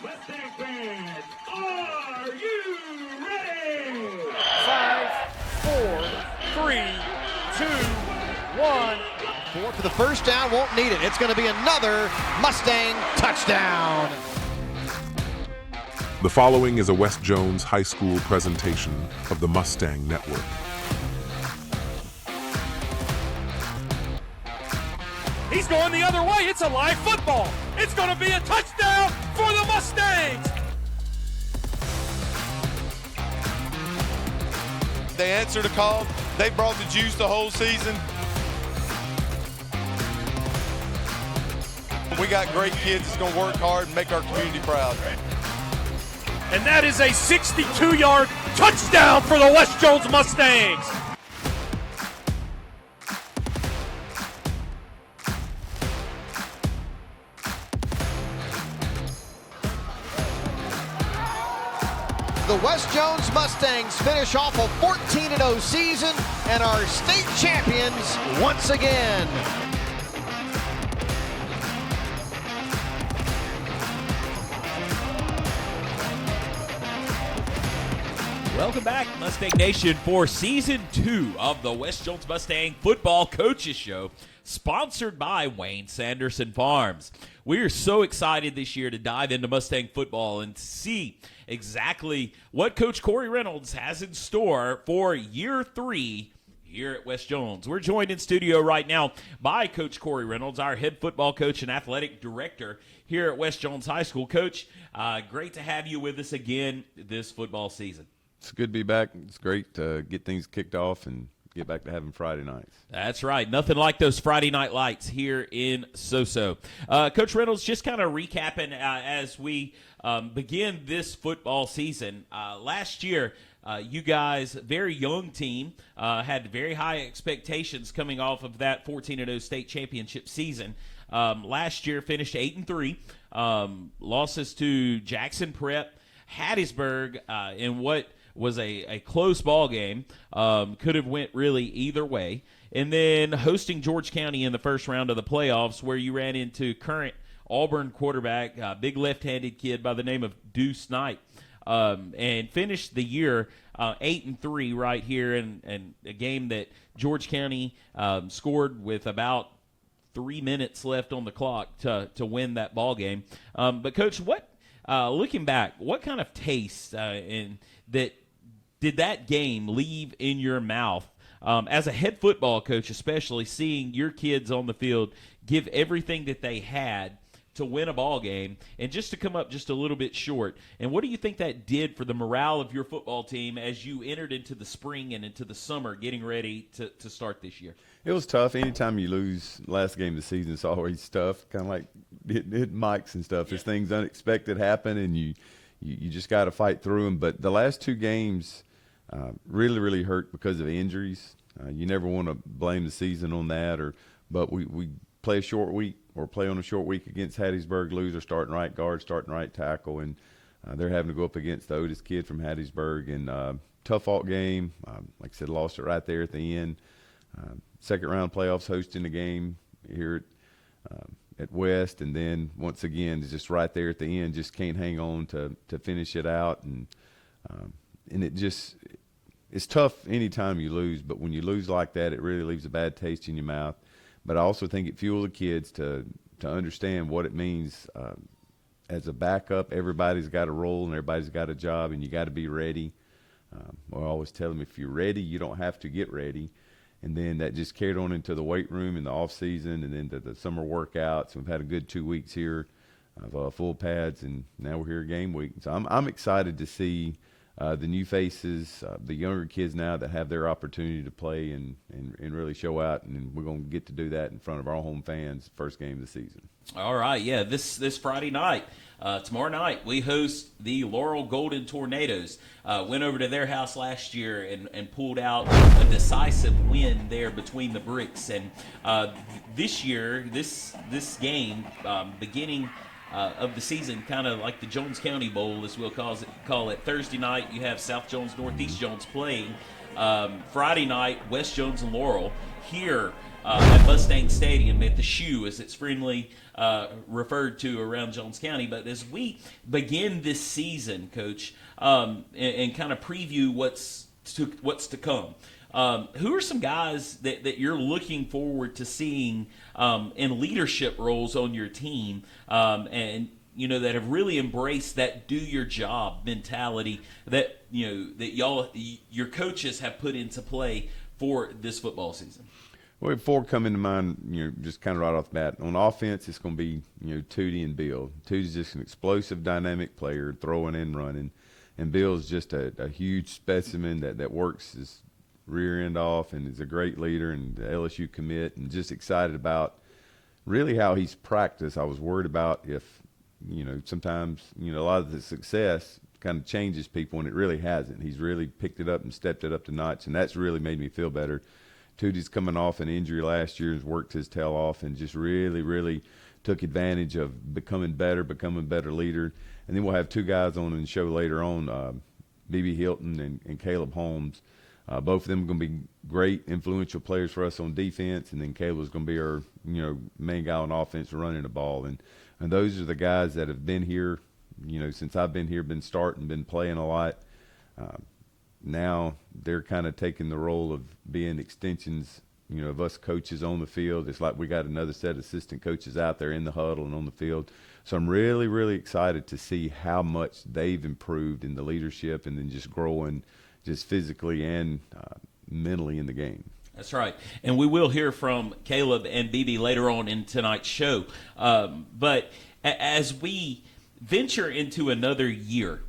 Mustang fans, are you ready? 5, 4, 3, 2, 1. Four for the first down, won't need it. It's going to be another Mustang touchdown. The following is a West Jones High School presentation of the Mustang Network. He's going the other way. It's a live football. It's going to be a touchdown for the Mustangs. They answered a call. They brought the juice the whole season. We got great kids that's going to work hard and make our community proud. And that is a 62-yard touchdown for the West Jones Mustangs. The West Jones Mustangs finish off a 14-0 season and are state champions once again. Welcome back, Mustang Nation, for Season 2 of the West Jones Mustang Football Coaches Show, sponsored by Wayne Sanderson Farms. We are so excited this year to dive into Mustang football and see exactly what Coach Corey Reynolds has in store for Year 3 here at West Jones. We're joined in studio right now by Coach Corey Reynolds, our head football coach and athletic director here at West Jones High School. Coach, great to have you with us again this football season. It's good to be back. It's great to get things kicked off and get back to having Friday nights. That's right. Nothing like those Friday night lights here in Soso. Coach Reynolds, just kind of recapping as we begin this football season. Last year, you guys, very young team, had very high expectations coming off of that 14-0 state championship season. Last year, finished 8-3. Losses to Jackson Prep, Hattiesburg, in what was a close ball game. Could have went really either way. And then hosting George County in the first round of the playoffs, where you ran into current Auburn quarterback, big left-handed kid by the name of Deuce Knight, and finished the year 8-3 right here, and a game that George County scored with about 3 minutes left on the clock to win that ball game. But Coach, what looking back, what kind of taste did that game leave in your mouth as a head football coach, especially seeing your kids on the field give everything that they had to win a ball game and just to come up just a little bit short? And what do you think that did for the morale of your football team as you entered into the spring and into the summer getting ready to start this year? It was tough. Anytime you lose last game of the season, it's always tough, kind of like hitting mics and stuff. There's things unexpected happen, and you just got to fight through them. But the last two games really, really hurt because of injuries. You never want to blame the season on that, but we play a short week or play on a short week against Hattiesburg, lose our starting right guard, starting right tackle, and they're having to go up against the Otis kid from Hattiesburg. And tough fought game. Like I said, lost it right there at the end. Second round playoffs, hosting the game here at West, and then once again just right there at the end, just can't hang on to finish it out, and it's tough anytime you lose, but when you lose like that, it really leaves a bad taste in your mouth. But I also think it fueled the kids to understand what it means. As a backup, everybody's got a role and everybody's got a job, and you got to be ready. I always tell them, if you're ready, you don't have to get ready. And then that just carried on into the weight room in the off season, and then to the summer workouts. We've had a good 2 weeks here of full pads, and now we're here game week. So I'm excited to see the new faces, the younger kids now that have their opportunity to play and really show out, and we're going to get to do that in front of our home fans first game of the season. All right, yeah, this Friday night. Tomorrow night, we host the Laurel Golden Tornadoes. Went over to their house last year and pulled out a decisive win there between the bricks. And this year, this game, beginning of the season, kind of like the Jones County Bowl, as we'll call it. Thursday night, you have South Jones, Northeast Jones playing. Friday night, West Jones and Laurel here at Mustang Stadium, at the Shoe, as it's friendly referred to around Jones County. But as we begin this season, Coach, and kind of preview what's to come, who are some guys that you're looking forward to seeing in leadership roles on your team, and that have really embraced that do your job mentality that your coaches have put into play for this football season? Well, four come into mind, just kind of right off the bat. On offense, it's going to be, Tootie and Bill. Tootie's just an explosive, dynamic player, throwing and running. And Bill's just a huge specimen that works his rear end off and is a great leader and the LSU commit, and just excited about really how he's practiced. I was worried about if, sometimes, a lot of the success kind of changes people, and it really hasn't. He's really picked it up and stepped it up to notch, and that's really made me feel better. Tootie's coming off an injury last year, has worked his tail off, and just really, really took advantage of becoming better leader. And then we'll have two guys on in the show later on, B.B. Hilton and Caleb Holmes. Both of them are going to be great, influential players for us on defense, and then Caleb's going to be our, main guy on offense running the ball. And those are the guys that have been here, since I've been here, been starting, been playing a lot. Now they're kind of taking the role of being extensions, of us coaches on the field. It's like we got another set of assistant coaches out there in the huddle and on the field. So I'm really, really excited to see how much they've improved in the leadership and then just growing just physically and mentally in the game. That's right. And we will hear from Caleb and BB later on in tonight's show. But as we venture into another year,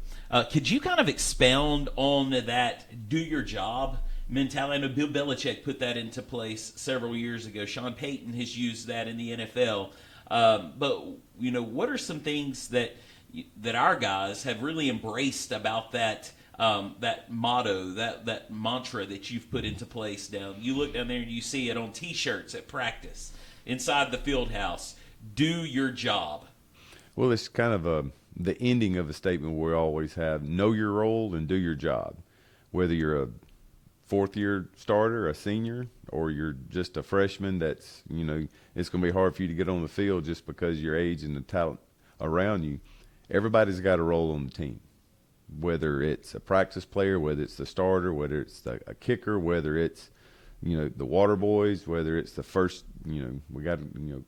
could you kind of expound on that do your job mentality? I know Bill Belichick put that into place several years ago. Sean Payton has used that in the NFL. But, what are some things that our guys have really embraced about that motto, that mantra that you've put into place down? You look down there and you see it on T-shirts at practice, inside the field house. Do your job. Well, it's kind of the ending of a statement we always have: know your role and do your job. Whether you're a fourth-year starter, a senior, or you're just a freshman that's, it's going to be hard for you to get on the field just because of your age and the talent around you. Everybody's got a role on the team, whether it's a practice player, whether it's the starter, whether it's a kicker, whether it's, the water boys, whether it's the first, we got,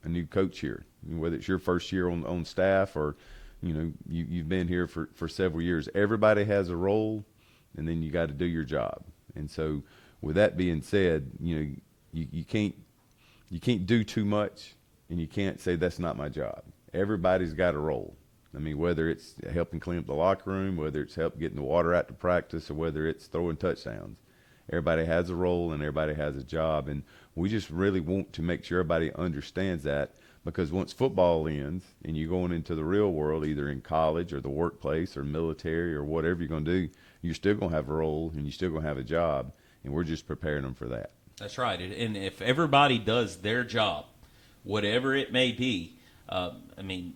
a new coach here, whether it's your first year on staff or, you've been here for several years. Everybody has a role, and then you got to do your job. And so with that being said, you can't do too much, and you can't say that's not my job. Everybody's got a role. I mean, whether it's helping clean up the locker room, whether it's help getting the water out to practice, or whether it's throwing touchdowns. Everybody has a role and everybody has a job, and we just really want to make sure everybody understands that, because once football ends and you're going into the real world, either in college or the workplace or military or whatever you're going to do, you're still going to have a role and you're still going to have a job, and we're just preparing them for that. That's right. And if everybody does their job, whatever it may be,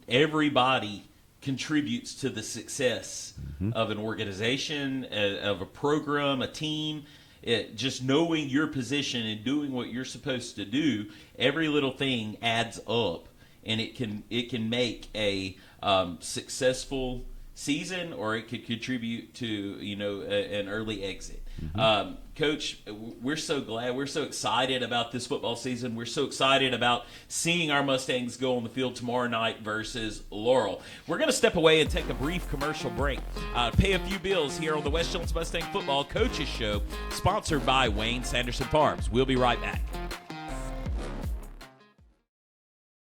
everybody contributes to the success of an organization, of a program, a team. Just knowing your position and doing what you're supposed to do, every little thing adds up, and it can make a successful season, or it could contribute to an early exit. Coach, we're so glad, we're so excited about this football season. We're so excited about seeing our Mustangs go on the field tomorrow night versus Laurel. We're going to step away and take a brief commercial break, pay a few bills here on the West Jones Mustang Football Coaches Show, sponsored by Wayne Sanderson Farms. We'll be right back.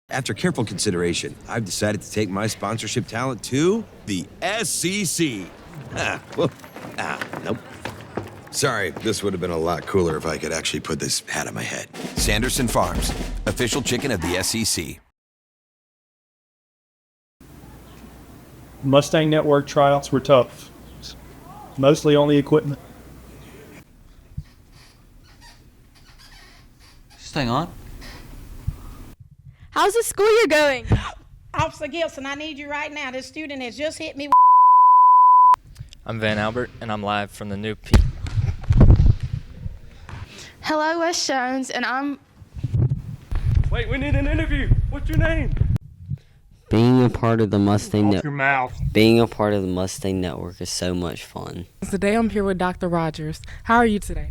After careful consideration, I've decided to take my sponsorship talent to the SEC. Nope. Sorry, this would have been a lot cooler if I could actually put this hat on my head. Sanderson Farms, official chicken of the SEC. Mustang Network tryouts were tough, mostly on the equipment. Staying on. How's the school year going? Officer Gilson, I need you right now. This student has just hit me. I'm Van Albert, and I'm live from the new Hello, Wes Jones, and I'm... Wait, we need an interview. What's your name? Being a part of the Mustang Off your mouth. Being a part of the Mustang Network is so much fun. Today I'm here with Dr. Rogers. How are you today?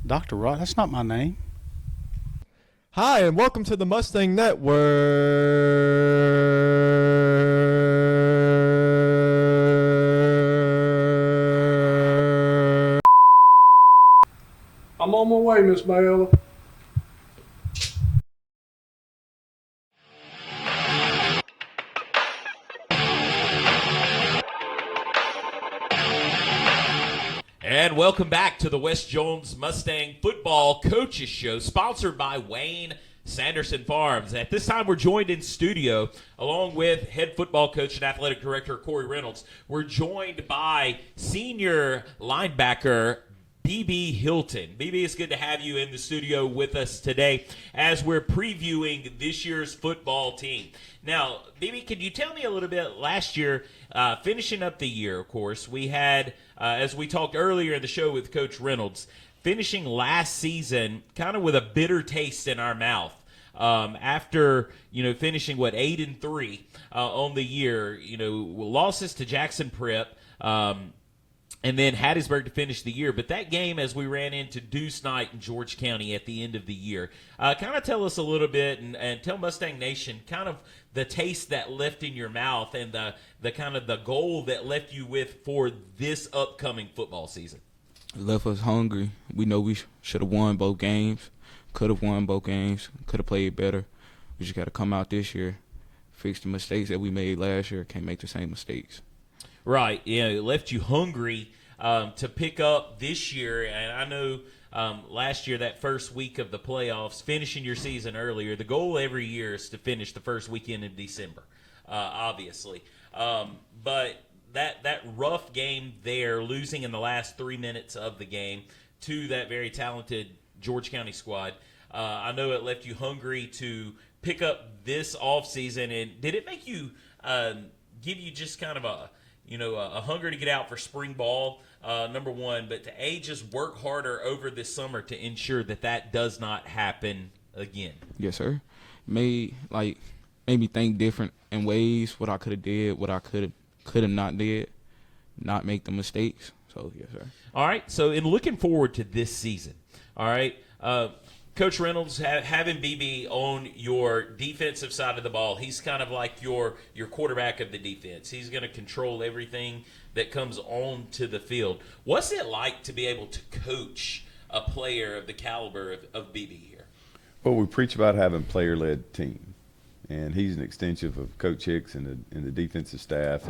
Dr. Rod, that's not my name. Hi, and welcome to the Mustang Network. I'm on my way, Miss Mayella. And welcome back to the Wes Jones Mustang Football Coaches Show, sponsored by Wayne Sanderson Farms. At this time, we're joined in studio, along with head football coach and athletic director Corey Reynolds. We're joined by senior linebacker BB Hilton. BB, it's good to have you in the studio with us today as we're previewing this year's football team. Now, BB, can you tell me a little bit, last year, finishing up the year, of course, we had, as we talked earlier in the show with Coach Reynolds, finishing last season kind of with a bitter taste in our mouth. After, finishing, 8-3 on the year, losses to Jackson Prep, and then Hattiesburg to finish the year. But that game, as we ran into Deuce Night in George County at the end of the year, kind of tell us a little bit and tell Mustang Nation kind of the taste that left in your mouth and the kind of the goal that left you with for this upcoming football season. It left us hungry. We know we should have won both games, could have won both games, could have played better. We just got to come out this year, fix the mistakes that we made last year, can't make the same mistakes. Right, it left you hungry to pick up this year, and I know last year, that first week of the playoffs, finishing your season earlier, the goal every year is to finish the first weekend in December, obviously. But that rough game there, losing in the last 3 minutes of the game to that very talented George County squad, I know it left you hungry to pick up this offseason. And did it make you give you just kind of a hunger to get out for spring ball, number one, but to just work harder over this summer to ensure that does not happen again? Yes, sir. Made me think different in ways, what I could have did, what I could have not did, not make the mistakes. So, yes, sir. All right, so in looking forward to this season, all right, Coach Reynolds, having BB on your defensive side of the ball, he's kind of like your quarterback of the defense. He's going to control everything that comes on to the field. What's it like to be able to coach a player of the caliber of BB here? Well, we preach about having a player-led team, and he's an extension of Coach Hicks and the defensive staff.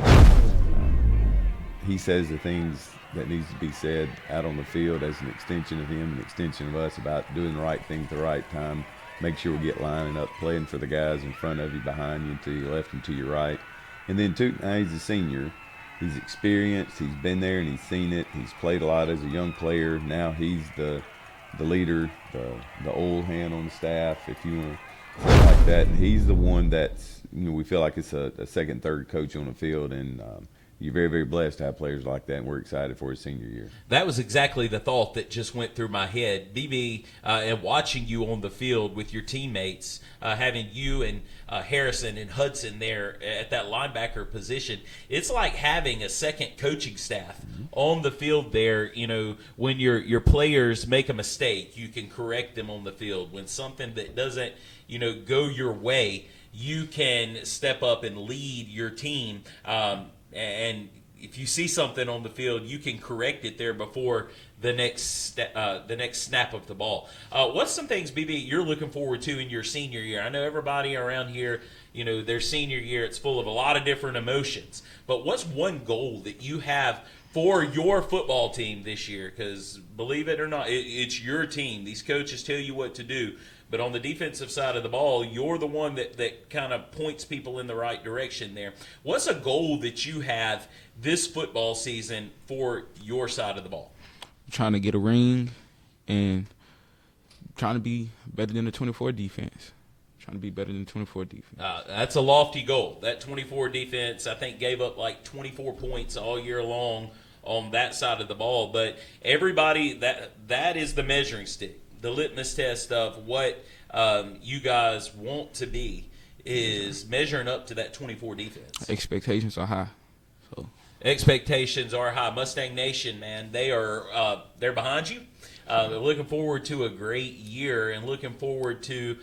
He says the things that needs to be said out on the field as an extension of him, an extension of us, about doing the right thing at the right time. Make sure we get lining up, playing for the guys in front of you, behind you, to your left and to your right. And then, too, now he's a senior. He's experienced. He's been there and he's seen it. He's played a lot as a young player. Now he's the leader, the old hand on the staff, if you want to say it like that. And he's the one that's, we feel like it's a second, third coach on the field. And you're very, very blessed to have players like that, and we're excited for his senior year. That was exactly the thought that just went through my head. BB, and watching you on the field with your teammates, having you and Harrison and Hudson there at that linebacker position, it's like having a second coaching staff on the field there. When your players make a mistake, you can correct them on the field. When something that doesn't, go your way, you can step up and lead your team. And if you see something on the field, you can correct it there before the next snap of the ball. What's some things, BB, you're looking forward to in your senior year? I know everybody around here, their senior year, it's full of a lot of different emotions. But what's one goal that you have for your football team this year? Because believe it or not, it's your team. These coaches tell you what to do. But on the defensive side of the ball, you're the one that kind of points people in the right direction there. What's a goal that you have this football season for your side of the ball? Trying to get a ring and trying to be better than the 24 defense. trying to be better than 24 defense. That's a lofty goal. That 24 defense, I think, gave up like 24 points all year long on that side of the ball. But everybody, that is the measuring stick, the litmus test of what you guys want to be is measuring up to that 24 defense. Expectations are high. Expectations are high. Mustang Nation, man, they're behind you. Looking forward to a great year and looking forward to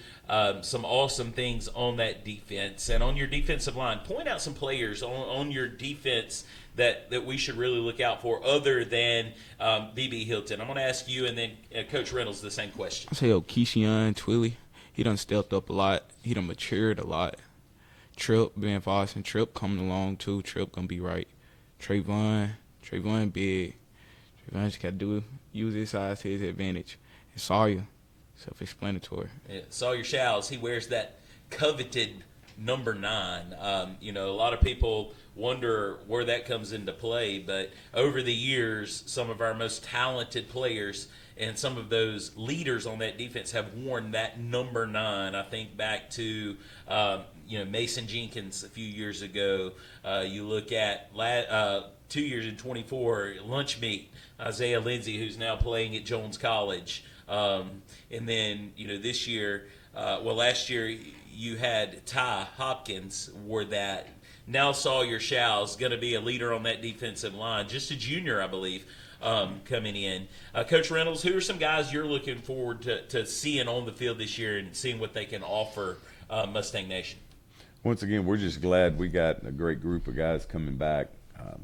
some awesome things on that defense. And on your defensive line, point out some players on your defense that we should really look out for other than B.B. Hilton. I'm going to ask you and then Coach Reynolds the same question. I say Keyshawn Twilly. He done stepped up a lot. He done matured a lot. Tripp, Ben Voss and Tripp coming along too. Tripp going to be right. Trayvon big. Trayvon just got to use his size to his advantage. And Sawyer, self-explanatory. Yeah, Sawyer Showers, he wears that coveted number 9. A lot of people wonder where that comes into play, but over the years, some of our most talented players and some of those leaders on that defense have worn that number 9. I think back to Mason Jenkins a few years ago. You look at 2 years in 24, lunch meat, Isaiah Lindsey, who's now playing at Jones College. And then, this year, last year you had Ty Hopkins wore that. Now Sawyer Show's going to be a leader on that defensive line, just a junior, I believe, coming in. Coach Reynolds, who are some guys you're looking forward to seeing on the field this year and seeing what they can offer Mustang Nation? Once again, we're just glad we got a great group of guys coming back.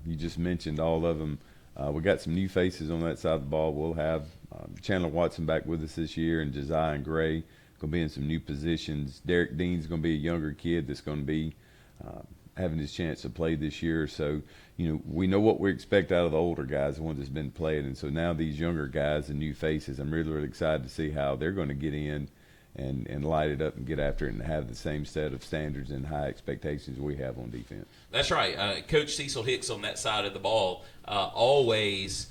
You just mentioned all of them. We got some new faces on that side of the ball. We'll have Chandler Watson back with us this year and Josiah and Gray going to be in some new positions. Derek Dean's going to be a younger kid that's going to be having his chance to play this year. So, we know what we expect out of the older guys, the ones that's been playing. And so now these younger guys, the new faces, I'm really, really excited to see how they're going to get in and light it up and get after it and have the same set of standards and high expectations we have on defense. That's right. Coach Cecil Hicks on that side of the ball always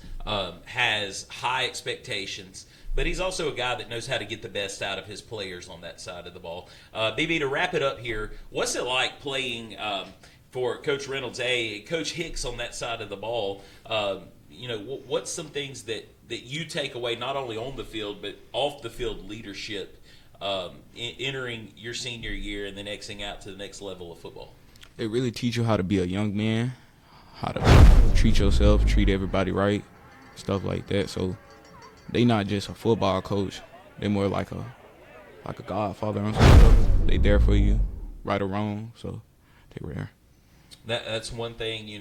has high expectations, but he's also a guy that knows how to get the best out of his players on that side of the ball. BB, to wrap it up here, what's it like playing for Coach Reynolds, Coach Hicks on that side of the ball? What's some things that you take away not only on the field but off the field leadership entering your senior year and then Xing out to the next level of football? It really teach you how to be a young man, how to treat yourself, treat everybody right, stuff like that. So they not just a football coach. They're more like a godfather on some stuff. They there for you, right or wrong, so they rare. That's one thing, you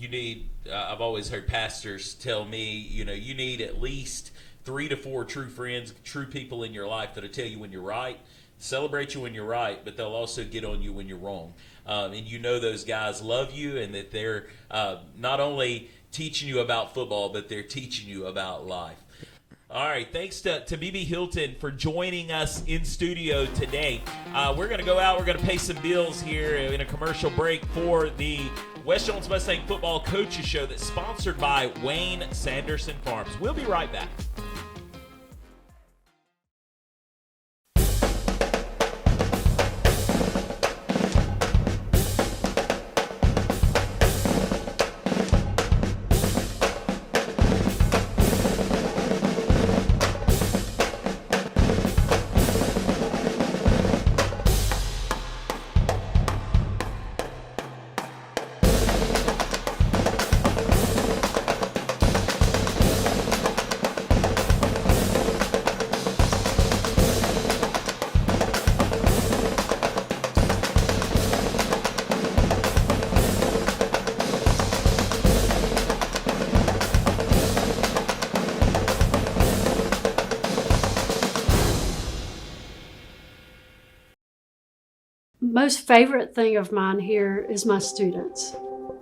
need, I've always heard pastors tell me, you need at least 3 to 4 true friends, true people in your life that'll tell you when you're right, celebrate you when you're right, but they'll also get on you when you're wrong. And those guys love you and that they're not only teaching you about football, but they're teaching you about life. All right, thanks to B.B. Hilton for joining us in studio today. We're going to go out. We're going to pay some bills here in a commercial break for the West Jones Mustang Football Coaches Show that's sponsored by Wayne Sanderson Farms. We'll be right back. Most favorite thing of mine here is my students.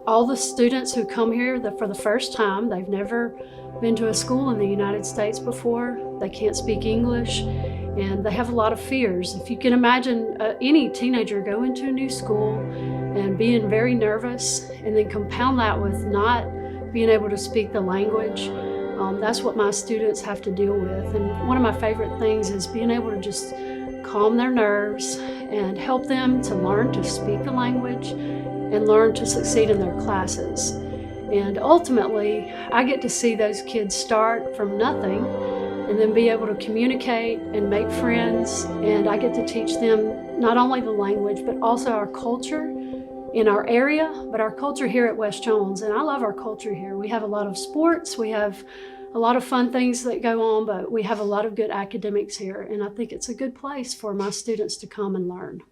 All the students who come here for the first time, they've never been to a school in the United States before, they can't speak English, and they have a lot of fears. If you can imagine any teenager going to a new school and being very nervous, and then compound that with not being able to speak the language, that's what my students have to deal with. And one of my favorite things is being able to just calm their nerves and help them to learn to speak the language and learn to succeed in their classes. And ultimately, I get to see those kids start from nothing and then be able to communicate and make friends. And I get to teach them not only the language, but also our culture in our area, but our culture here at West Jones. And I love our culture here. We have a lot of sports, we have a lot of fun things that go on, but we have a lot of good academics here. And I think it's a good place for my students to come and learn.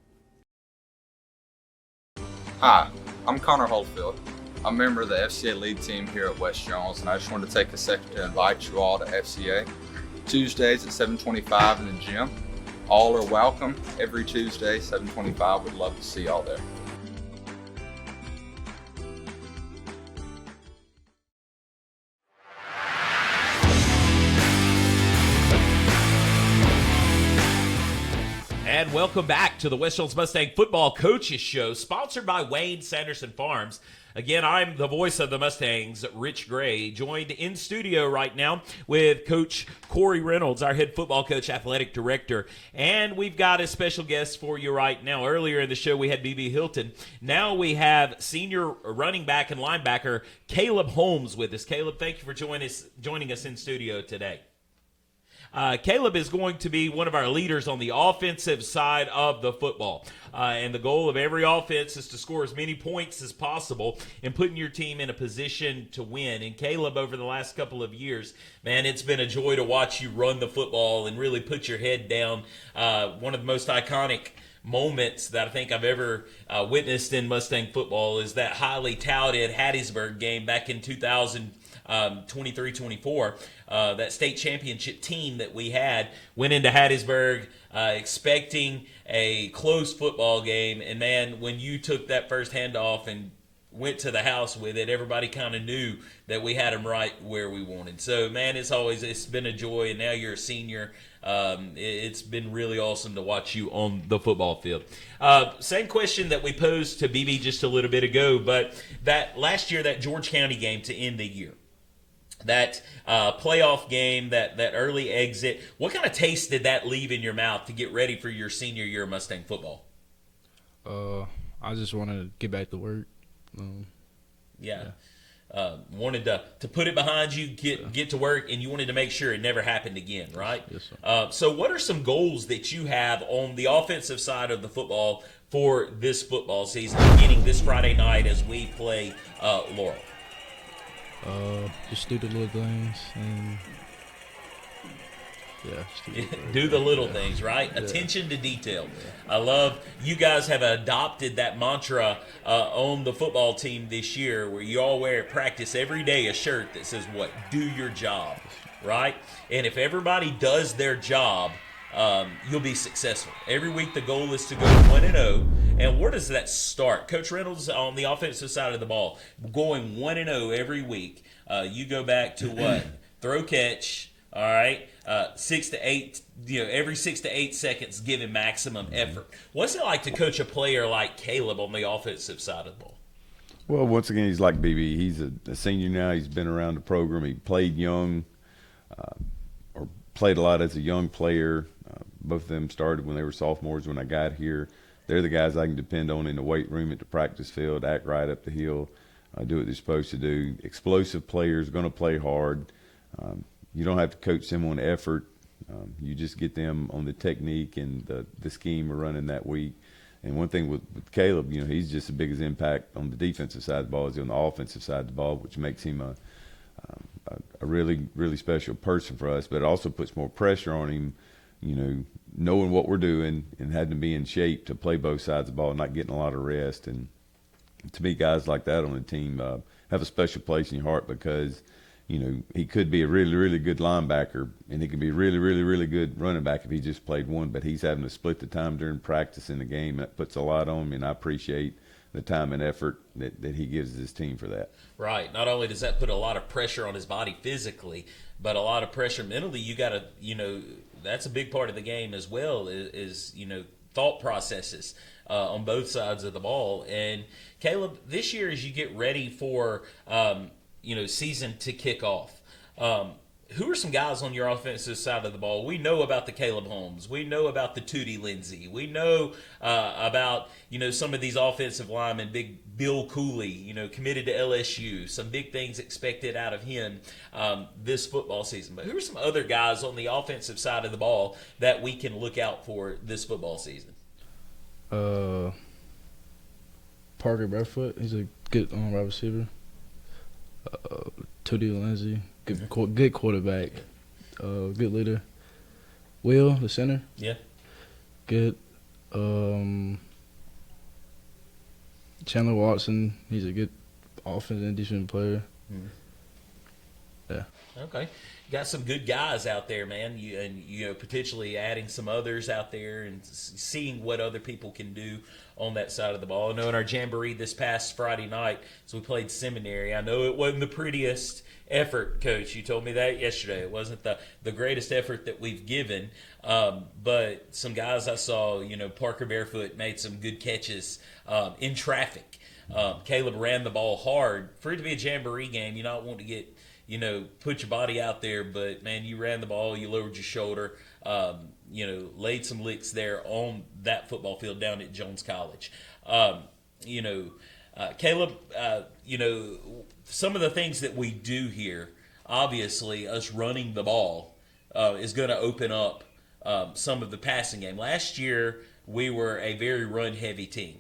Hi, I'm Connor Holdfield. I'm a member of the FCA lead team here at West Jones, and I just wanted to take a second to invite you all to FCA Tuesdays at 7:25 in the gym. All are welcome every Tuesday, 7:25. We'd love to see y'all there. And welcome back to the West Jones Mustang Football Coaches Show, sponsored by Wayne Sanderson Farms. Again, I'm the voice of the Mustangs, Rich Gray, joined in studio right now with Coach Corey Reynolds, our head football coach, athletic director. And we've got a special guest for you right now. Earlier in the show, we had B.B. Hilton. Now we have senior running back and linebacker Caleb Holmes with us. Caleb, thank you for joining us in studio today. Caleb is going to be one of our leaders on the offensive side of the football. And the goal of every offense is to score as many points as possible and putting your team in a position to win. And Caleb, over the last couple of years, man, it's been a joy to watch you run the football and really put your head down. One of the most iconic moments that I think I've ever witnessed in Mustang football is that highly touted Hattiesburg game back in 2023-24. That state championship team that we had went into Hattiesburg expecting a close football game, and man, when you took that first handoff and went to the house with it, everybody kind of knew that we had them right where we wanted. So man, it's been a joy, and now you're a senior. It's been really awesome to watch you on the football field. Same question that we posed to BB just a little bit ago, but that last year, that George County game to end the year, that playoff game, that early exit, what kind of taste did that leave in your mouth to get ready for your senior year of Mustang football? I just wanted to get back to work. Wanted to put it behind you, get to work, and you wanted to make sure it never happened again, right? Yes, sir. So what are some goals that you have on the offensive side of the football for this football season, beginning this Friday night as we play Laurel? Just do the little things and do the little things, right? Yeah. Attention to detail. I love you guys have adopted that mantra on the football team this year, where you all wear at practice every day a shirt that says what? Do your job, right? And if everybody does their job, you'll be successful. Every week the goal is to go 1-0. And where does that start? Coach Reynolds on the offensive side of the ball, going 1-0 every week. You go back to what? Throw catch, all right? 6 to 8, every 6 to 8 seconds, giving maximum effort. What's it like to coach a player like Caleb on the offensive side of the ball? Well, once again, he's like BB. He's a senior now. He's been around the program. He played young, or played a lot as a young player. Both of them started when they were sophomores when I got here. They're the guys I can depend on in the weight room, at the practice field, act right up the hill, do what they're supposed to do. Explosive players, going to play hard. You don't have to coach them on effort. You just get them on the technique and the scheme we're running that week. And one thing with Caleb, he's just as big as impact on the defensive side of the ball as on the offensive side of the ball, which makes him a really, really special person for us. But it also puts more pressure on him, knowing what we're doing and having to be in shape to play both sides of the ball, not getting a lot of rest. And to me, guys like that on the team have a special place in your heart, because he could be a really, really good linebacker, and he could be a really, really, really good running back if he just played one, but he's having to split the time during practice in the game. That puts a lot on me, and I appreciate the time and effort that he gives his team for that. Right. Not only does that put a lot of pressure on his body physically, but a lot of pressure mentally. You got to, that's a big part of the game as well, is thought processes on both sides of the ball. And Caleb, this year as you get ready for season to kick off, who are some guys on your offensive side of the ball? We know about the Caleb Holmes. We know about the Tootie Lindsay. We know about, some of these offensive linemen, big Bill Cooley, committed to LSU. Some big things expected out of him this football season. But who are some other guys on the offensive side of the ball that we can look out for this football season? Parker Barefoot. He's a good wide receiver. Tootie Lindsay. Good quarterback, good leader. Will, the center. Yeah. Good. Chandler Watson, he's a good offensive and defensive player. Yeah. Okay. You got some good guys out there, man. Potentially adding some others out there and seeing what other people can do on that side of the ball. I know in our jamboree this past Friday night, so we played Seminary. I know it wasn't the prettiest effort, Coach. You told me that yesterday. It wasn't the greatest effort that we've given, but some guys I saw, Parker Barefoot made some good catches in traffic. Caleb ran the ball hard. For it to be a jamboree game, you don't want to get, put your body out there, but, man, you ran the ball, you lowered your shoulder, laid some licks there on that football field down at Jones College. Caleb, some of the things that we do here, obviously, us running the ball is going to open up some of the passing game. Last year, we were a very run-heavy team.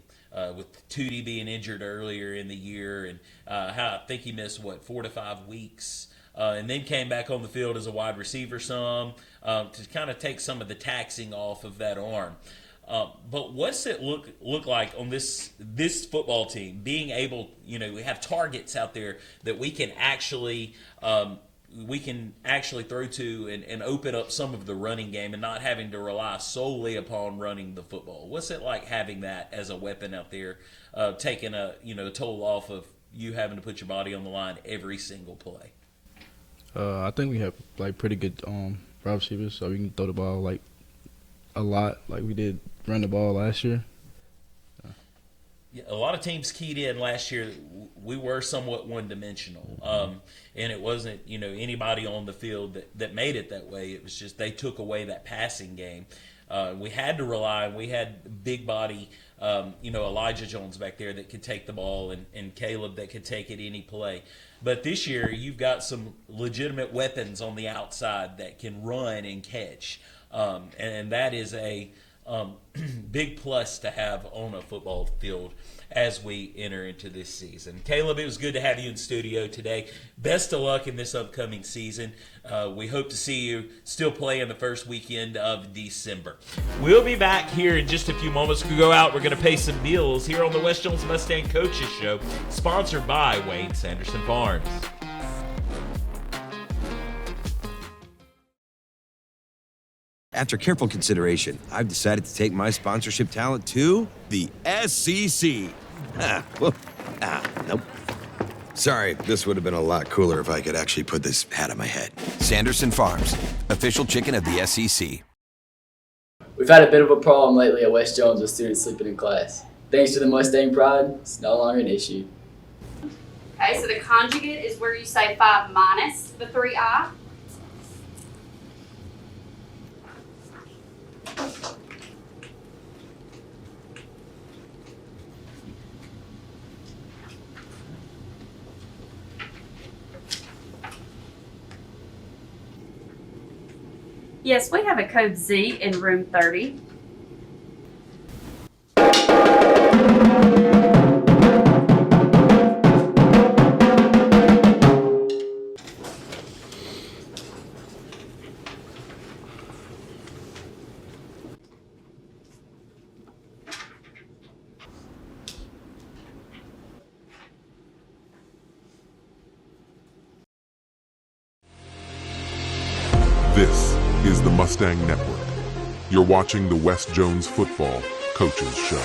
With Tootie being injured earlier in the year, and I think he missed 4 to 5 weeks, and then came back on the field as a wide receiver to kind of take some of the taxing off of that arm. But what's it look like on this football team being able, we have targets out there that we can actually throw to and open up some of the running game and not having to rely solely upon running the football. What's it like having that as a weapon out there, taking a toll off of you having to put your body on the line every single play? I think we have pretty good wide receivers, so we can throw the ball a lot, like we did run the ball last year. Yeah, a lot of teams keyed in last year. We were somewhat one-dimensional, and it wasn't anybody on the field that made it that way. It was just they took away that passing game. We had to rely. We had big body, Elijah Jones back there that could take the ball, and Caleb that could take it any play. But this year, you've got some legitimate weapons on the outside that can run and catch, and that is a big plus to have on a football field as we enter into this season. Caleb, it was good to have you in studio today. Best of luck in this upcoming season. We hope to see you still play in the first weekend of December. We'll be back here in just a few moments. We go out. We're going to pay some bills here on the West Jones Mustang Coaches Show, sponsored by Wayne Sanderson Farms. After careful consideration, I've decided to take my sponsorship talent to the SEC. Nope. Sorry, this would have been a lot cooler if I could actually put this hat on my head. Sanderson Farms, official chicken of the SEC. We've had a bit of a problem lately at West Jones with students sleeping in class. Thanks to the Mustang Pride, it's no longer an issue. Okay, so the conjugate is where you say 5 minus the 3i. Yes, we have a code Z in room 30. This is the Mustang Network. You're watching the West Jones Football Coaches Show.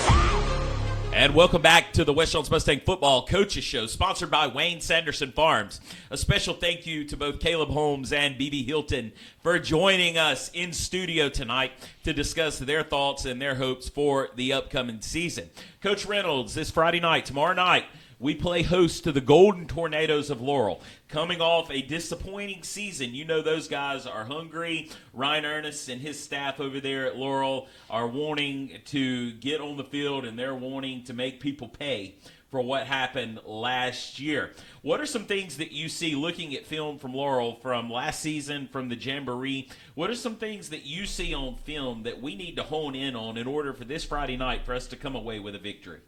And welcome back to the West Jones Mustang Football Coaches Show, sponsored by Wayne Sanderson Farms. A special thank you to both Caleb Holmes and BB Hilton for joining us in studio tonight to discuss their thoughts and their hopes for the upcoming season. Coach Reynolds, this Friday night, tomorrow night, we play host to the Golden Tornadoes of Laurel. Coming off a disappointing season, you know those guys are hungry. Ryan Ernest and his staff over there at Laurel are wanting to get on the field, and they're wanting to make people pay for what happened last year. What are some things that you see looking at film from Laurel from last season, from the Jamboree? What are some things that you see on film that we need to hone in on in order for this Friday night for us to come away with a victory?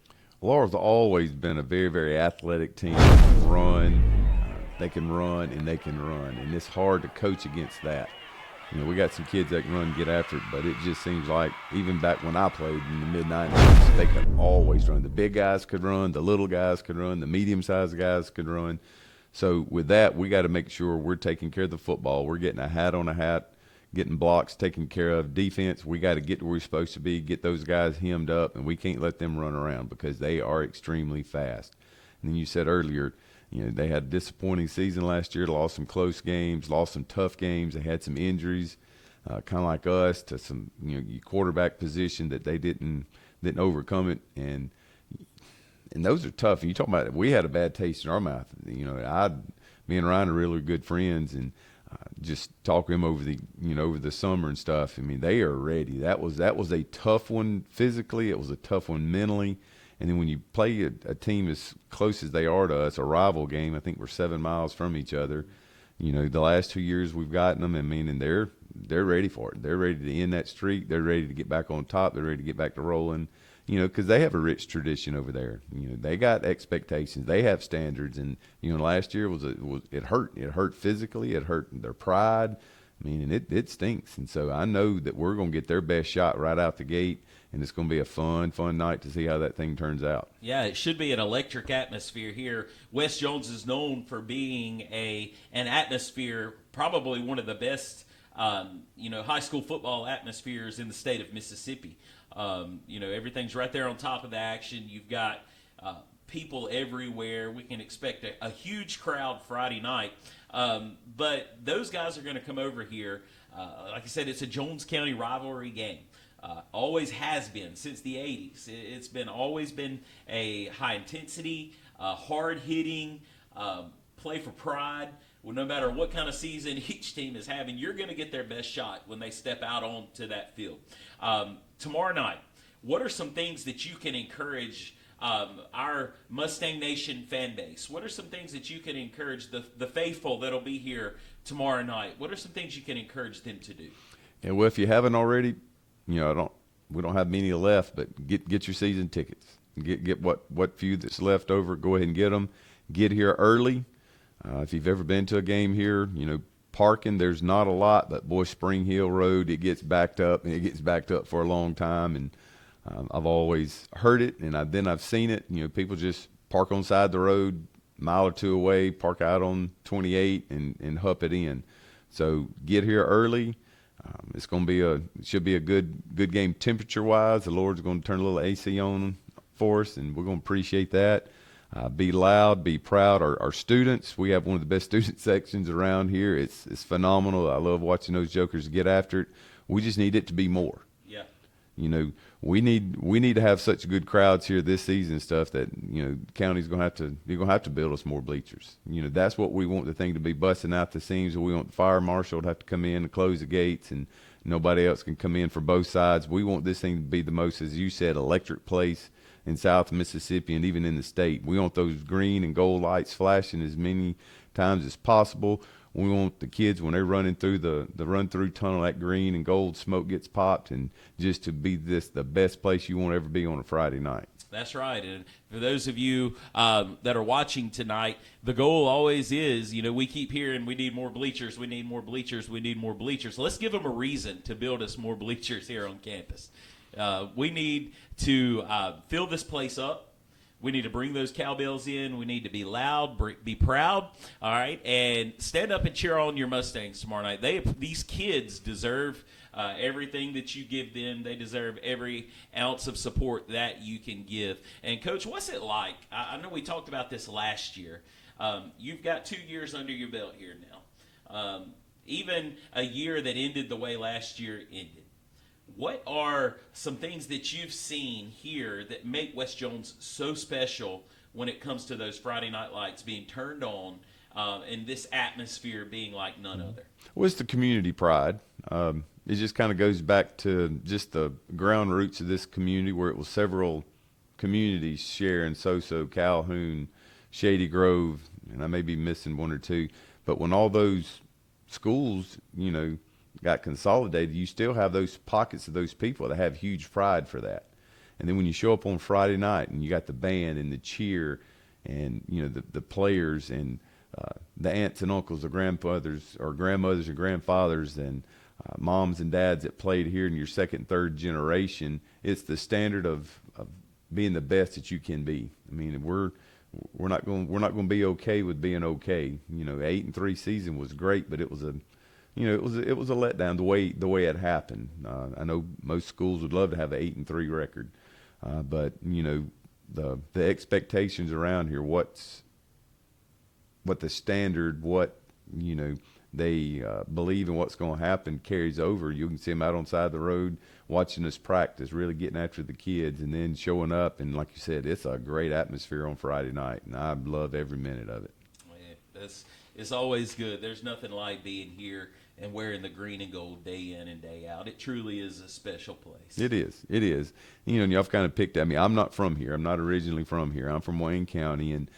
Laurel's always been a very, very athletic team. They can run, and they can run, and it's hard to coach against that. You know, we got some kids that can run and get after it, but it just seems like even back when I played in the mid-90s, they could always run. The big guys could run, the little guys could run, the medium-sized guys could run. So with that, we got to make sure we're taking care of the football. We're getting a hat on a hat, getting blocks taken care of. Defense, we got to get where we're supposed to be, get those guys hemmed up, and we can't let them run around because they are extremely fast. And then you said earlier, you know, they had a disappointing season last year, lost some close games, lost some tough games. They had some injuries, kind of like us, to some, you know, quarterback position that they didn't overcome it. And those are tough. And you talk about it, we had a bad taste in our mouth. You know, me and Ryan are really good friends, and just talk to him over the summer and stuff. I mean, they are ready. That was a tough one physically. It was a tough one mentally. And then when you play a team as close as they are to us, a rival game, I think we're 7 miles from each other. You know, the last 2 years we've gotten them, and they're ready for it. They're ready to end that streak. They're ready to get back on top. They're ready to get back to rolling. You know, because they have a rich tradition over there. You know, they got expectations. They have standards. And you know, last year it hurt. It hurt physically. It hurt their pride. I mean, and it stinks. And so I know that we're going to get their best shot right out the gate. And it's going to be a fun night to see how that thing turns out. Yeah, it should be an electric atmosphere here. West Jones is known for being an atmosphere, probably one of the best, high school football atmospheres in the state of Mississippi. Everything's right there on top of the action. You've got people everywhere. We can expect a huge crowd Friday night. But those guys are going to come over here. Like I said, it's a Jones County rivalry game. Always has been since the 80s. It's always been a high intensity, hard hitting, play for pride. Well, no matter what kind of season each team is having, you're going to get their best shot when they step out onto that field. Tomorrow night, what are some things that you can encourage our Mustang Nation fan base? What are some things that you can encourage the faithful that'll be here tomorrow night? What are some things you can encourage them to do? Yeah, well, if you haven't already, you know, we don't have many left, but get your season tickets. Get what few that's left over. Go ahead and get them. Get here early. If you've ever been to a game here, you know, parking, there's not a lot, but boy, Spring Hill Road, it gets backed up, and it gets backed up for a long time. And I've always heard it, and I've seen it. You know, people just park on the side of the road, a mile or two away, park out on 28, and hup it in. So get here early. It's going to be should be a good game temperature wise. The Lord's going to turn a little AC on for us, and we're going to appreciate that. Be loud, be proud. Our students, we have one of the best student sections around here. It's phenomenal. I love watching those jokers get after it. We just need it to be more. Yeah. You know, we need to have such good crowds here this season and stuff that, you know, the county's going to have to build us more bleachers. You know, that's what we want the thing to be, busting out the seams. We want the fire marshal to have to come in and close the gates, and nobody else can come in for both sides. We want this thing to be the most, as you said, electric place in South Mississippi and even in the state. We want those green and gold lights flashing as many times as possible. We want the kids, when they're running through the run-through tunnel, that green and gold smoke gets popped, and just to be the best place you want to ever be on a Friday night. That's right. And for those of you that are watching tonight, the goal always is, you know, we keep hearing we need more bleachers, we need more bleachers, we need more bleachers. So let's give them a reason to build us more bleachers here on campus. We need to fill this place up. We need to bring those cowbells in. We need to be loud, be proud, all right, and stand up and cheer on your Mustangs tomorrow night. These kids deserve everything that you give them. They deserve every ounce of support that you can give. And, Coach, what's it like? I know we talked about this last year. You've got 2 years under your belt here now. Even a year that ended the way last year ended. What are some things that you've seen here that make West Jones so special when it comes to those Friday night lights being turned on and this atmosphere being like none other? Well, it's the community pride. It just kind of goes back to just the ground roots of this community, where it was several communities sharing Soso, Calhoun, Shady Grove, and I may be missing one or two. But when all those schools, got consolidated, you still have those pockets of those people that have huge pride for that. And then when you show up on Friday night and you got the band and the cheer and, the players and the aunts and uncles, the grandmothers and grandfathers and moms and dads that played here in your second and third generation, it's the standard of being the best that you can be. I mean, we're not going to be okay with being okay. 8-3 season was great, but it was a letdown the way it happened. I know most schools would love to have an 8-3 record, but the expectations around here, what the standard, they believe in what's going to happen carries over. You can see them out on the side of the road watching us practice, really getting after the kids, and then showing up. And like you said, it's a great atmosphere on Friday night, and I love every minute of it. Man, it's always good. There's nothing like being here and wearing the green and gold day in and day out. It truly is a special place. It is. And y'all kind of picked at me. I'm not from here. I'm not originally from here. I'm from Wayne County, and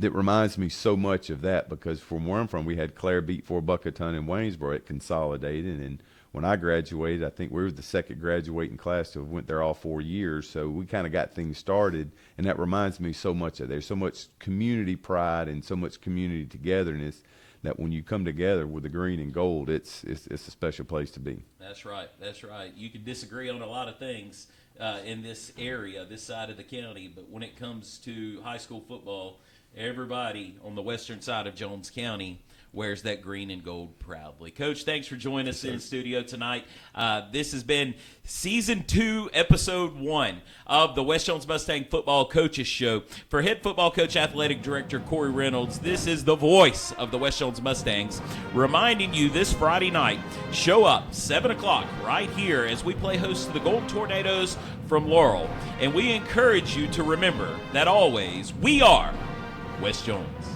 it reminds me so much of that, because from where I'm from, we had Clare beat Fort Buckaton and Waynesboro. It consolidated, and when I graduated, I think we were the second graduating class to have went there all 4 years. So we kind of got things started, and that reminds me so much of there's so much community pride and so much community togetherness that when you come together with the green and gold, it's a special place to be. That's right. You can disagree on a lot of things in this area, this side of the county, but when it comes to high school football, everybody on the western side of Jones County wears that green and gold proudly. Coach, thanks for joining us in studio tonight. This has been Season 2, Episode 1 of the West Jones Mustang Football Coaches Show. For head football coach, athletic director Corey Reynolds, this is the voice of the West Jones Mustangs, reminding you this Friday night, show up 7 o'clock right here as we play host to the Golden Tornadoes from Laurel. And we encourage you to remember that always we are West Jones.